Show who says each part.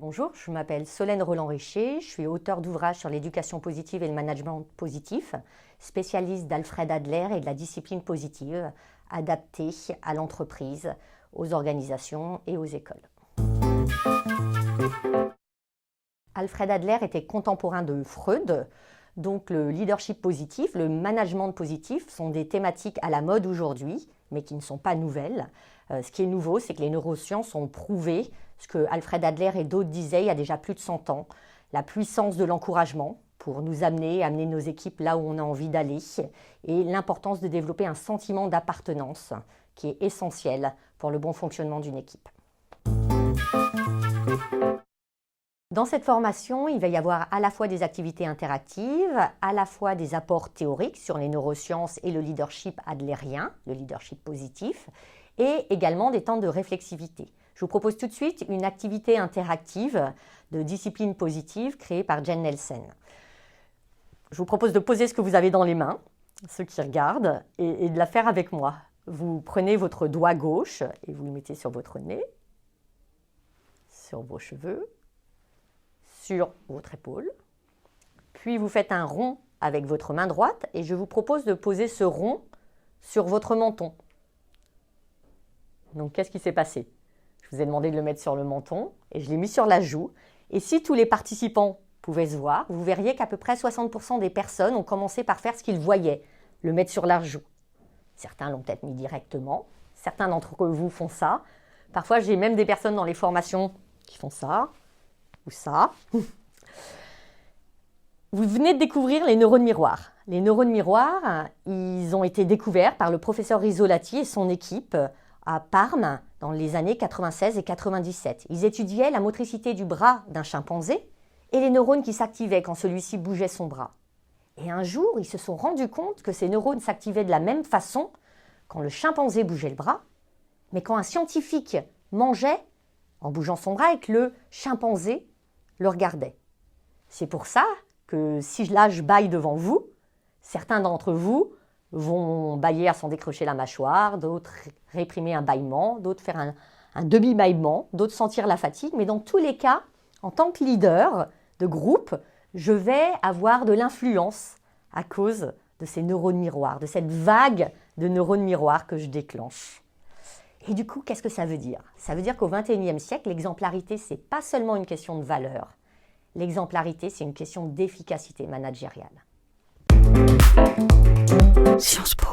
Speaker 1: Bonjour, je m'appelle Solène Roland-Richer, je suis auteure d'ouvrages sur l'éducation positive et le management positif, spécialiste d'Alfred Adler et de la discipline positive, adaptée à l'entreprise, aux organisations et aux écoles. Alfred Adler était contemporain de Freud, donc le leadership positif, le management positif sont des thématiques à la mode aujourd'hui, mais qui ne sont pas nouvelles. Ce qui est nouveau, c'est que les neurosciences ont prouvé ce que Alfred Adler et d'autres disaient il y a déjà plus de 100 ans, la puissance de l'encouragement pour nous amener nos équipes là où on a envie d'aller et l'importance de développer un sentiment d'appartenance qui est essentiel pour le bon fonctionnement d'une équipe. Dans cette formation, il va y avoir à la fois des activités interactives, à la fois des apports théoriques sur les neurosciences et le leadership adlérien, le leadership positif, et également des temps de réflexivité. Je vous propose tout de suite une activité interactive de discipline positive créée par Jen Nelson. Je vous propose de poser ce que vous avez dans les mains, ceux qui regardent, et de la faire avec moi. Vous prenez votre doigt gauche et vous le mettez sur votre nez, sur vos cheveux, sur votre épaule. Puis vous faites un rond avec votre main droite et je vous propose de poser ce rond sur votre menton. Donc qu'est-ce qui s'est passé? Je vous ai demandé de le mettre sur le menton et je l'ai mis sur la joue. Et si tous les participants pouvaient se voir, vous verriez qu'à peu près 60% des personnes ont commencé par faire ce qu'ils voyaient, le mettre sur la joue. Certains l'ont peut-être mis directement, certains d'entre vous font ça. Parfois j'ai même des personnes dans les formations qui font ça ou ça. Vous venez de découvrir les neurones miroirs. Les neurones miroirs, ils ont été découverts par le professeur Risolati et son équipe à Parme dans les années 96 et 97. Ils étudiaient la motricité du bras d'un chimpanzé et les neurones qui s'activaient quand celui-ci bougeait son bras. Et un jour, ils se sont rendus compte que ces neurones s'activaient de la même façon quand le chimpanzé bougeait le bras, mais quand un scientifique mangeait en bougeant son bras et que le chimpanzé le regardait. C'est pour ça que si là je bâille devant vous, certains d'entre vous vont bâiller à s'en décrocher la mâchoire, d'autres réprimer un bâillement, d'autres faire un demi-bâillement, d'autres sentir la fatigue. Mais dans tous les cas, en tant que leader de groupe, je vais avoir de l'influence à cause de ces neurones miroirs, de cette vague de neurones miroirs que je déclenche. Et du coup, qu'est-ce que ça veut dire? Ça veut dire qu'au XXIe siècle, l'exemplarité, ce n'est pas seulement une question de valeur. L'exemplarité, c'est une question d'efficacité managériale. Sciences Po.